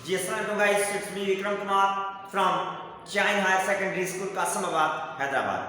Yes, welcome guys. It's me Vikram Kumar from Jain Higher Secondary School, Kasamabad, Hyderabad.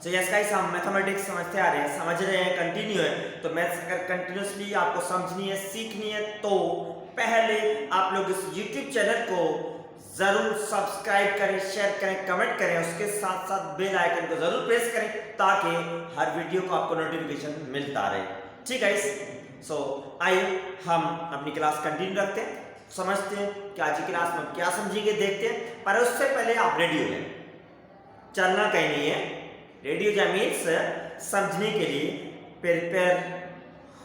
So yes guys, हम mathematics समझते आ रहे हैं, समझ रहे हैं, कंटिन्यू है। तो मैथ्स अगर कंटिन्यूसली आपको समझनी है, सीखनी है, तो पहले आप लोग इस YouTube चैनल को जरूर सब्सक्राइब करें, शेयर करें, कमेंट करें, उसके साथ साथ बेल आइकन को जरूर प्रेस करें ताकि हर वीडियो को आपको नोटिफिकेशन मिलता रहे। ठीक है गाइस, सो आइए हम अपनी क्लास कंटिन्यू रखते हैं, समझते हैं कि आज की क्लास में क्या समझेंगे, देखते हैं। पर उससे पहले आप रेडी हो जाए, चलना कहीं नहीं है। रेडी हो जाए मीन्स समझने के लिए प्रिपेयर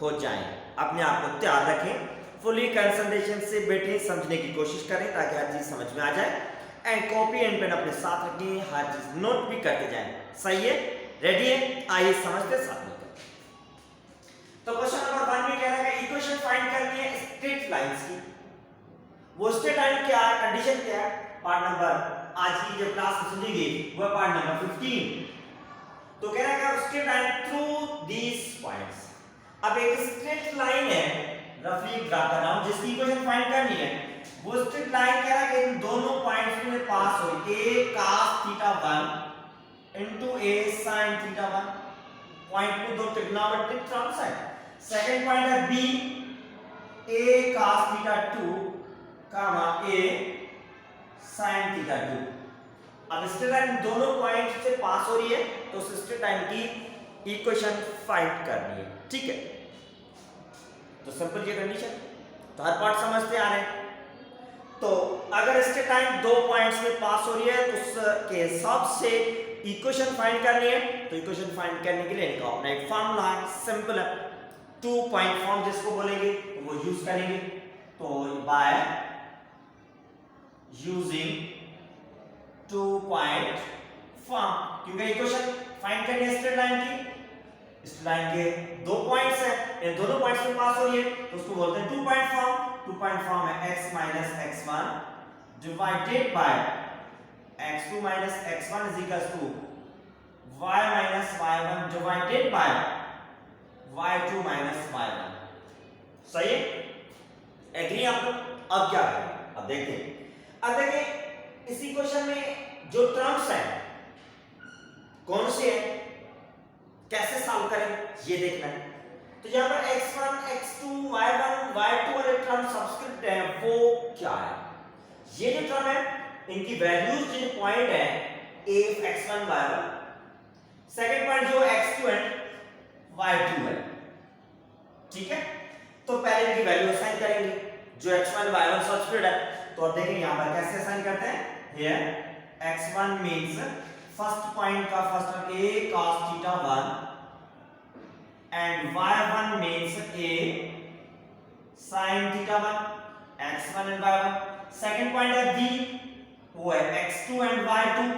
हो जाएं, अपने आप को तैयार रखें, फुली कंसंट्रेशन से बैठे, समझने की कोशिश करें ताकि हर चीज समझ में आ जाए। एंड कॉपी एंड पेन अपने साथ रखें, हर चीज नोट भी करते जाएं। सही है? रेडी है? आइए समझते साथ में। तो क्वेश्चन नंबर 1 में कह रहा है इक्वेशन फाइंड करनी है स्ट्रेट लाइंस की। वो स्ट्रेट लाइन क्या है, कंडीशन क्या है? पार्ट नंबर आज की जो क्लास में सुनेंगे वो पार्ट नंबर 15। तो कह रहा है स्ट्रेट लाइन थ्रू दीस पॉइंट्स। अब एक स्ट्रेट लाइन है, रफली ड्रा कर रहा हूं, जिसकी इक्वेशन फाइंड करनी है। वो स्ट्रेट लाइन कह रहा है कि इन दोनों पॉइंट्स में पास हो a cos theta 1 into a sin theta 1। Point में दो ट्रिग्नोमेट्रिक टर्म्स है। सेकंड पॉइंट है b a cos theta 2 comma a sin theta 2। अब स्ट्रेट लाइन दोनों पॉइंट से पास हो रही है, तो उस स्ट्रेट लाइन की इक्वेशन फाइंड करनी है। ठीक है, तो सिंपल ये कंडीशन, तो हर पार्ट समझते आ रहे हैं। तो अगर स्ट्रेट लाइन दो पॉइंट्स में पास हो रही है तो उसके हिसाब से इक्वेशन फाइंड करनी है। तो इक्वेशन फाइंड करने के लिए इनका अपना एक फॉर्मूला है, सिंपल है, 2 पॉइंट फॉर्म जिसको बोलेंगे वो यूज करेंगे। तो बाय यूजिंग 2 पॉइंट फॉर्म, क्योंकि इक्वेशन फाइंड करनी है स्ट्रेट लाइन की। स्ट्रेट लाइन के दो पॉइंट्स हैं, इन दोनों पॉइंट्स में पास हो रही है तो उसको बोलते हैं 2 पॉइंट फॉर्म। 2 पॉइंट फॉर्म है x minus x1 divided by x2 minus x1 is equal to y minus y1 divided by y2 minus y1। सही है? एग्री आप लोग? अब क्या करें, अब देखते हैं। अब देखिए इस इक्वेशन में जो टर्म्स हैं कौन से हैं, कैसे सॉल्व करें ये देखना है। तो यहां पर x1 x2 y1 y2 वाले टर्म सब्सक्रिप्ट है, वो क्या है? ये जो टर्म है इनकी वैल्यूज जो पॉइंट है a x1 y1, second point जो x2 एंड y2 है। ठीक है, तो पहले इनकी वैल्यू असाइन करेंगे जो x1 y1 सब्सक्रिप्ट है। तो अब देखेंगे यहां पर कैसे असाइन करते हैं। Here x1 means first point का first term a cos theta 1 and y1 means a sin theta 1, x1 and y1। Second point है b, वो है x2 and y2।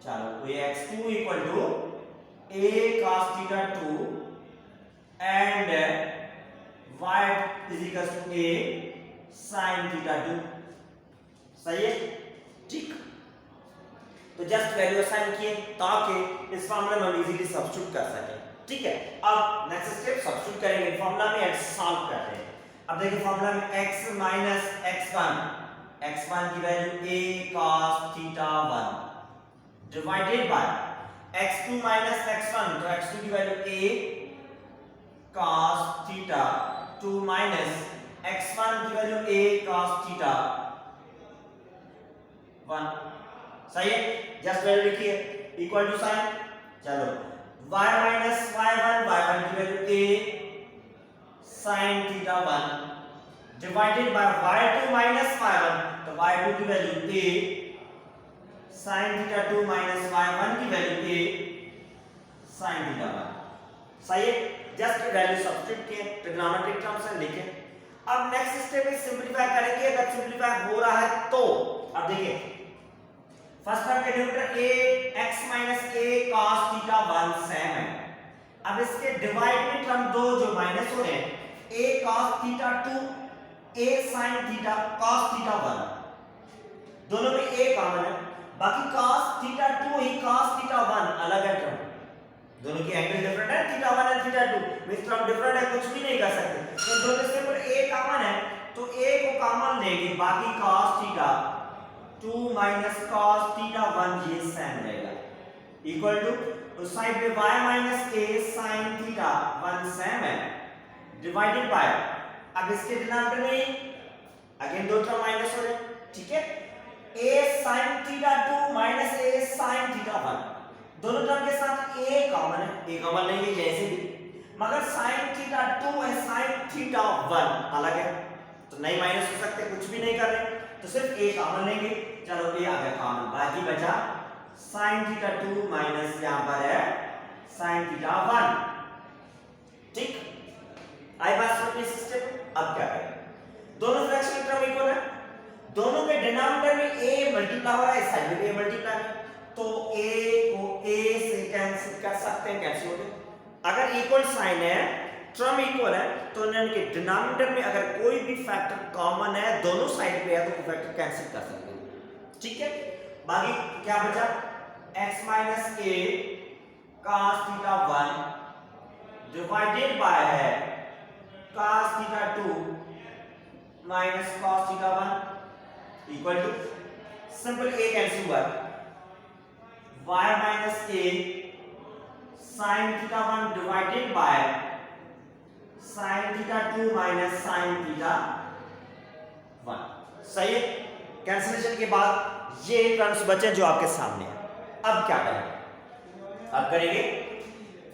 चलो तो ये x2 equal to a cos theta 2 and y is equal to a sin theta 2। सही है? ठीक, तो जस्ट वैल्यू असाइन किए ताकि इस फॉर्मूले में हम इजीली सब्स्टिट्यूट कर सकें। ठीक है, अब नेक्स्ट स्टेप सब्स्टिट्यूट करेंगे फॉर्मूला में एंड सॉल्व करते हैं। अब देखिए फॉर्मूला में x माइनस x1 की value a cos theta 1 divided by x2 minus x1, तो x2 की value a cos theta 2 minus x1 की वैल्यू a cos थीटा 1। सही है? जस्ट वैल्यू लिखिए इक्वल टू साइन। चलो y माइनस y1 की value a sin theta 1 divided by y2 minus y1, तो y2 की value a sin theta 2 minus y1 की value a sin theta 1। सही है? जस्ट वैल्यू सब्स्टिट्यूट किए, trigonometric terms है, लिखे। अब नेक्स्ट स्टेप में सिंपलीफाई करेंगे। अगर सिंपलीफाई हो रहा है तो अब देखिए फर्स्ट टर्म के numerator a x minus a cos theta 1 same है। अब इसके डिवाइड में टर्म दो जो माइनस हो रहे हैं, a cos theta 2 a sin theta cos theta 1, दोनों में a कॉमन है, बाकी cos थीटा 2 ही cos थीटा 1 अलग है टर्म, दोनों की एंगल डिफरेंट है, थीटा 1 और थीटा 2 मींस टर्म डिफरेंट है, कुछ भी नहीं कर सकते। तो दोनों से पर a कॉमन है तो a को कॉमन लेंगे बाकी cos theta 2 minus cos theta 1 ये सेम रहेगा इक्वल टू उस साइड पे y minus a sin theta 1 same है डिवाइडेड बाय अब इसके डिनोमिनेटर में अगेन दो टर्म माइनस हो रहे ठीक है a sin theta 2 minus a sin theta 1 दोनों टर्म के साथ a कॉमन है a कॉमन लेंगे जैसे भी मगर sin थीटा 2 है sin थीटा 1 अलग है तो नहीं माइनस हो सकते कुछ भी नहीं कर रहे तो सिर्फ a कॉमन लेंगे चलो a आ गया कॉमन बाकी बचा sin थीटा 2 माइनस यहां पर है sin थीटा 1 ठीक आई बात समझ सिस्टम अब क्या करें दोनों फ्रैक्शन टर्म इक्वल है दोनों के डिनोमिनेटर में a मल्टीप्लाई हो रहा है इस साइड में a मल्टीप्लाई तो a को a से कैंसिल कर सकते हैं कैंसिल हो गए अगर इक्वल साइन है टर्म इक्वल है तो इनके डिनोमिनेटर में अगर कोई भी फैक्टर कॉमन है दोनों साइड पे है तो फैक्टर कैंसिल कर सकते हैं ठीक है बाकी क्या बचा x minus a cos theta 1 divided by है cos theta 2 minus cos theta 1 equal to simple a cancel हुआ y minus a sin theta 1 divided by sin theta 2 minus sin theta 1 सही है कैंसिलेशन के बाद ये टर्म्स बचे जो आपके सामने है अब क्या करेंगे अब करेंगे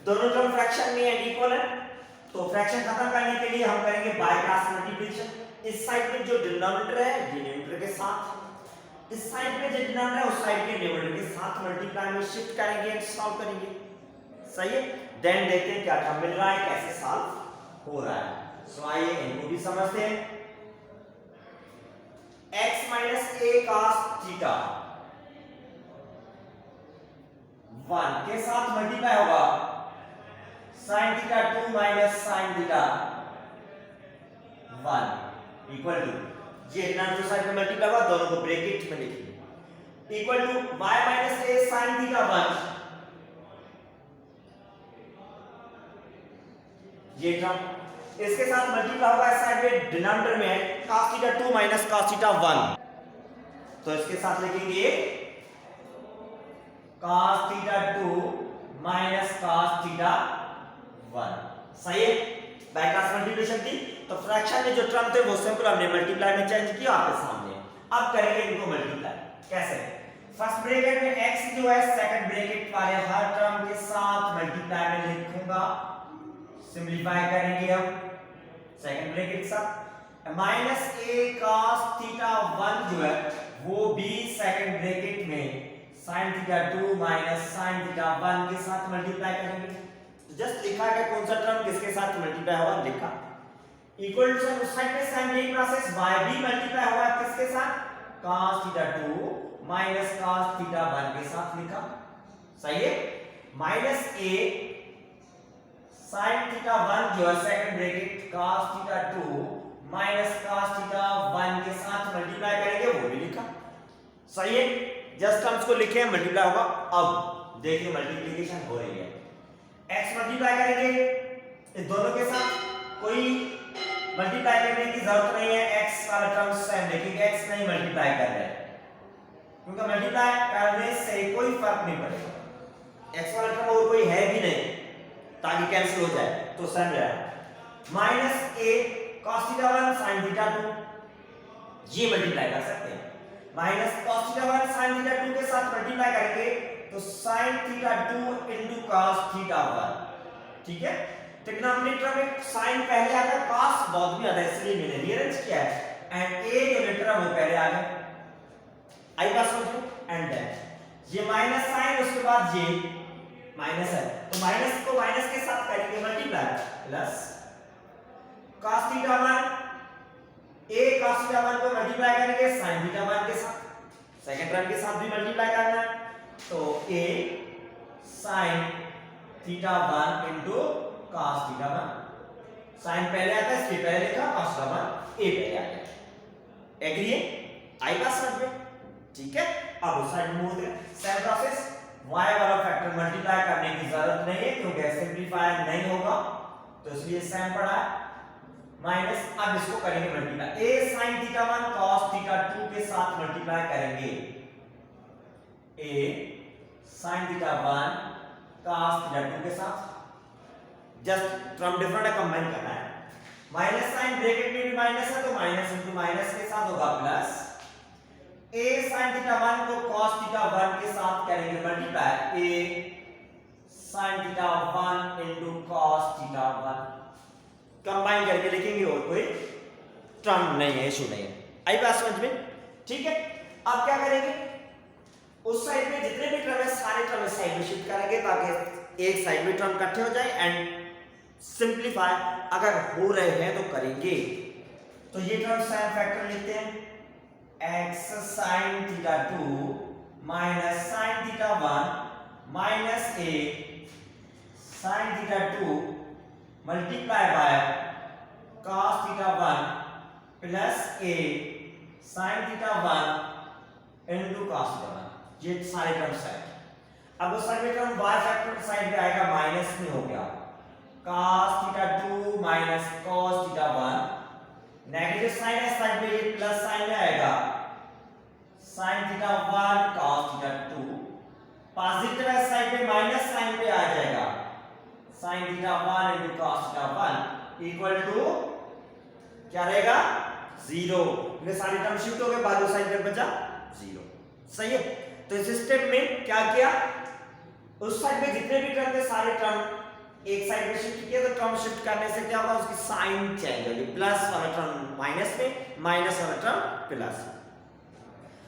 दोनों टर्म फ्रैक्शन में एंड इक्वल है तो फ्रैक्शन खत्म करने के लिए हम करेंगे बाय क्रॉस मल्टीप्लिकेशन इस साइड में जो डिनोमिनेटर है डिनोमिनेटर के साथ इस साइड में जो डिनोमिनेटर है उस साइड के डिनोमिनेटर के साथ मल्टीप्लाई में शिफ्ट करेंगे एंड सॉल्व करेंगे सही है देन देखते हैं क्या क्या मिल रहा है कैसे सॉल्व हो रहा है सो आइए इनको भी समझते हैं x minus a cos theta 1 के साथ मल्टीप्लाई होगा sin theta 2 minus sin theta 1 equal to ये डिनोमिनेटर साइड में मल्टीप्लाई होगा दोनों को ब्रैकेट में लिखिए equal to y minus a sin theta 1 ये टर्म इसके साथ मल्टीप्लाई होगा इस साइड में डिनोमिनेटर में है cos theta 2 minus cos theta 1 तो इसके साथ लिखेंगे cos theta 2 minus cos theta 1 सही है बाय क्रॉस मल्टीप्लिकेशन थी तो फ्रैक्शन में जो टर्म थे वो सिंपल हमने मल्टीप्लाई में चेंज किया आपके सामने अब करेंगे इनको मल्टीप्लाई कैसे फर्स्ट ब्रैकेट में x जो है सेकंड ब्रैकेट वाले हर टर्म के साथ मल्टीप्लाई में लिखूंगा सिंपलीफाई करेंगे हम सेकंड ब्रैकेट के साथ माइनस a cos थीटा 1 जो है वो भी सेकंड ब्रैकेट में sin theta 2 minus sin theta 1 के साथ मल्टीप्लाई करेंगे तो जस्ट लिखा है कौन सा टर्म किसके साथ मल्टीप्लाई होगा लिखा इक्वल टू उस साइड पे सेम यही प्रोसेस y भी मल्टीप्लाई होगा किसके साथ cos theta 2 minus cos theta 1 के साथ लिखा सही है माइनस a sin थीटा 1 जो है second bracket cos theta 2 minus cos theta 1 के साथ मल्टीप्लाई करेंगे वो भी लिखा सही है जस्ट टर्म्स को लिखे मल्टीप्लाई होगा अब देखिए मल्टीप्लिकेशन हो रही है x मल्टीप्लाई करेंगे इस दोनों के साथ कोई मल्टीप्लाई करने की जरूरत नहीं है x वाला टर्म सेम लिखेंगे x नहीं मल्टीप्लाई कर रहे हैं क्योंकि मल्टीप्लाई करने से कोई फर्क नहीं पड़ेगा x वाला टर्म और कोई है भी नहीं ताकि कैंसिल हो जाए तो सेम रहेगा minus a cos theta 1 sin theta 2 ये मल्टीप्लाई कर सकते हैं minus cos theta 1 sin theta 2 के साथ मल्टीप्लाई करेंगे तो sin theta 2 into cos theta 1 ठीक है ट्रिग्नोमेट्री में sin पहले आता है cos बाद में आता है इसलिए मैंने रीअरेंज किया है एंड a जो लेटर है वो पहले आ गया आई बात समझो एंड देन ये माइनस sin उसके बाद ये माइनस है तो माइनस को माइनस के साथ करेंगे multiply plus cos theta 1 a cos theta 1 को मल्टीप्लाई करेंगे sin थीटा 1 के साथ सेकंड टर्म के साथ भी मल्टीप्लाई करना है तो a sin theta 1 into cos theta 1 sin पहले आता है इसके पहले लिखा cos थीटा 1 a पहले आ गया एग्री है आई बात समझ में ठीक है अब उस साइड मूव है सेम प्रोसेस y वाला फैक्टर मल्टीप्लाई करने की जरूरत नहीं है क्योंकि सिंपलीफाई नहीं होगा तो इसलिए सेम पड़ा है माइनस अब इसको करेंगे multiply a sin theta 1 cos theta साथ मल्टीप्लाई करेंगे a sin theta 1 cos theta 2 के साथ, जस्ट फ्रॉम डिफरेंट है कंबाइन करना है। माइनस साइन ब्रैकेट में भी माइनस है तो माइनस इंटू माइनस के साथ होगा प्लस a sin थीटा 1 को cos थीटा 1 के साथ करेंगे multiply a sin theta 1 into cos theta 1, combine करके लिखेंगे और कोई टर्म नहीं है, इशू नहीं है। आई बात समझ में? ठीक है। अब क्या करेंगे, उस साइड में जितने भी टर्म है सारे टर्म इस साइड में शिफ्ट करेंगे ताकि एक साइड में टर्म इकट्ठे हो जाए एंड सिंपलीफाई अगर हो रहे हैं तो करेंगे। तो ये टर्म साइन फैक्टर लेते हैं x sin theta 2 minus sin theta 1 minus a sin theta 2 multiply by cos theta 1 plus a sin theta 1 into cos theta 1। ये सारे टर्म्स है। अब उस साइड में टर्म y फैक्टर साइड पे आएगा माइनस में हो गया cos theta 2 minus cos theta 1, negative sign है साइड पे ये प्लस साइन में आएगा sin theta 1 cos theta 2, positive है साइड पे माइनस साइन पे आ जाएगा sin theta 1 into cos theta 1 equal to क्या रहेगा 0। ये सारे टर्म शिफ्ट हो गए, बाजू साइड पे बचा 0। सही है। तो इस स्टेप में क्या किया, उस साइड में जितने भी टर्म थे सारे टर्म एक साइड में शिफ्ट किया। तो टर्म शिफ्ट करने से क्या होगा, उसकी साइन चेंज होगी, प्लस वाला टर्म माइनस में, माइनस वाला टर्म प्लस।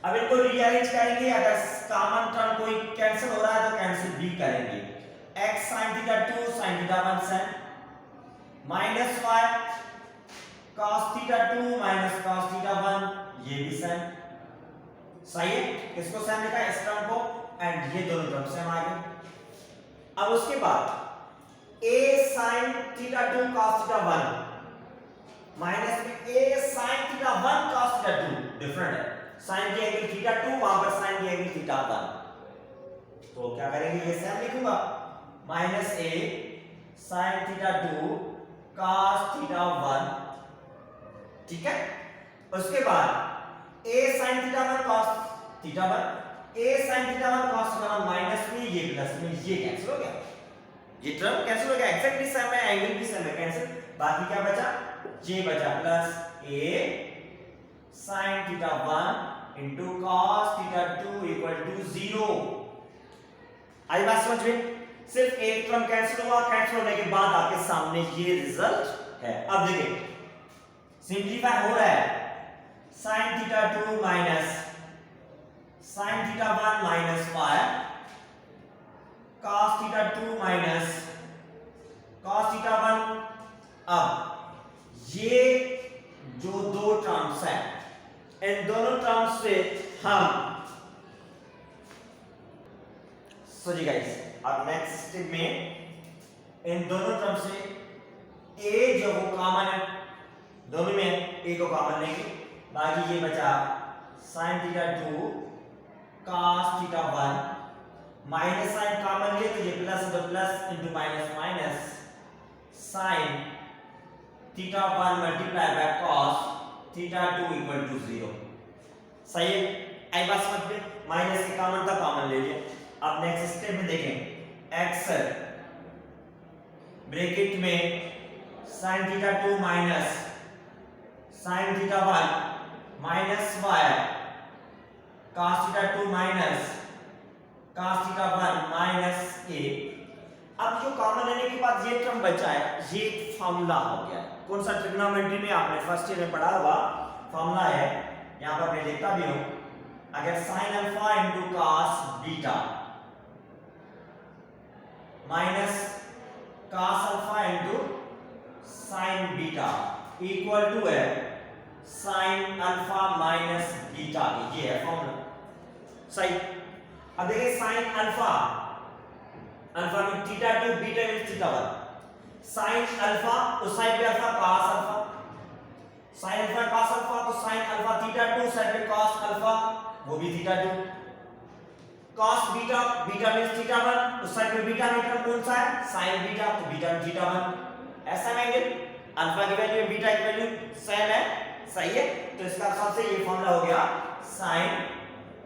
अब इनको रीअरेंज करेंगे, अगर कॉमन टर्म कोई कैंसिल हो रहा है तो कैंसिल भी करेंगे। x sin theta 2 sin theta 1 sin minus y cos theta 2 minus cos theta 1, ये भी sin। सही है। किसको sin लिखा है, इस टर्म को, एंड ये दोनों टर्म सेम आ गए। अब उसके बाद a sin theta 2 cos theta 1 minus में a sin theta 1 cos theta 2, different है। sin की एंगल थीटा 2, वहां पर sin की एंगल थीटा 1। तो क्या करेंगे, ये सेम लिखूंगा minus a sin theta 2 cos theta 1, ठीक है। उसके बाद a sin theta 1 cos theta 1, a sin theta 1 cos theta 1 minus में ये प्लस में ये कैंसिल हो गया, ये टर्म कैंसिल हो गया, एक्जेक्टली सेम है, एंगल भी सेम है, कैंसिल। बाकी क्या बचा, ये बचा plus a sin theta 1 into cos theta 2 equal to 0। आई बात समझ में? सिर्फ एक टर्म कैंसिल हुआ, कैंसिल होने के बाद आपके सामने ये रिजल्ट है। अब देखिए सिंपलीफाई हो रहा है, sin theta 2 minus sin theta 1 minus y cos theta 2 minus cos theta 1। अब ये जो दो टर्म्स हैं, इन दोनों टर्म्स से हम सॉरी गाइस, अब नेक्स्ट स्टेप में इन दोनों टर्म से a जो वो कॉमन है, दोनों में a को कॉमन लेंगे, बाकी ये बचा sin theta 2 cos theta 1 minus sign common लिए तो ये प्लस है तो plus into minus minus sin theta 1 multiply by cos theta 2 equal to 0। सही है। आई बात समझ में? माइनस के कॉमन था, कॉमन ले लिए। अब नेक्स्ट स्टेप में देखें, x ब्रैकेट में sin theta 2 minus sin theta 1 minus y cos theta 2 minus cos theta 1 minus a। अब जो कॉमन लेने के बाद ये टर्म बचा है, ये फॉर्मूला हो गया। कौन सा, ट्रिग्नोमेट्री में आपने फर्स्ट ईयर में पढ़ा हुआ फॉर्मूला है, यहां पर मैं लिखता भी हूं। अगर sin alpha into cos beta minus cos alpha into sin beta equal to है sin अल्फा माइनस बीटा, ये है फॉर्मूला। सही। अब देखिए sin अल्फा, अल्फा में थीटा 2 बीटा में थीटा 1, sin अल्फा उस साइड पे alpha cos alpha, sin alpha cos alpha तो sin अल्फा थीटा 2 साइड पे cos अल्फा वो भी थीटा 2, cos बीटा, बीटा में थीटा 1 उस साइड पे बीटा में टर्म कौन सा है, sin बीटा, तो बीटा में थीटा 1। ऐसा एंगल अल्फा की वैल्यू बीटा की वैल्यू सेम है, सही है। तो इसका हिसाब से ये फॉर्मूला हो गया sin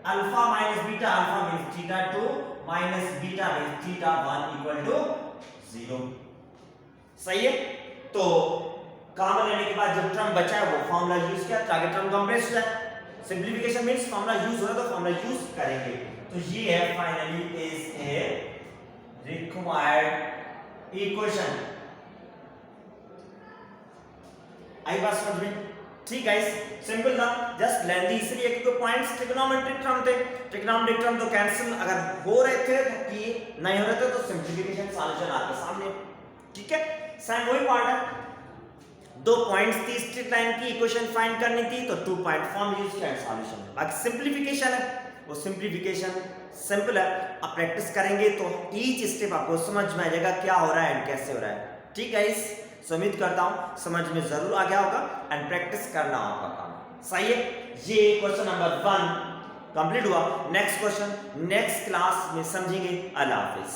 alpha minus beta, alpha means theta 2 minus beta means theta 1 equal to 0। सही है। तो कॉमन लेने के बाद जो टर्म बचा है वो फॉर्मूला यूज किया ताकि टर्म कंप्रेस हो जाए। सिंपलीफिकेशन मींस फॉर्मूला यूज हो रहा है तो फॉर्मूला यूज करेंगे। तो ये है finally is a required equation. आई बात समझ में? ठीक है, सिंपल था, जस्ट लेंथी इसलिए क्योंकि पॉइंट्स ट्रिग्नोमेट्रिक टर्म थे। ट्रिग्नोमेट्रिक टर्म तो कैंसिल अगर हो रहे थे तो किए, नहीं हो रहे थे तो सिंपलीफिकेशन सॉल्यूशन आपके सामने। ठीक है, साइन वही पार्ट है। 2 पॉइंट्स थी, स्ट्रेट लाइन की इक्वेशन फाइंड करनी थी तो 2 पॉइंट फॉर्म यूज किया सॉल्यूशन। बाकी सिंपलीफिकेशन है, वो सिंपलीफिकेशन सिंपल है। आप प्रैक्टिस करेंगे तो ईच स्टेप आपको समझ में आ जाएगा क्या हो रहा है एंड कैसे हो रहा है। ठीक है, इस उम्मीद करता हूं समझ में जरूर आ गया होगा एंड प्रैक्टिस करना आपका काम। सही है, ये क्वेश्चन नंबर 1 कंप्लीट हुआ। नेक्स्ट क्वेश्चन नेक्स्ट क्लास में समझेंगे। अल्लाह हाफिज।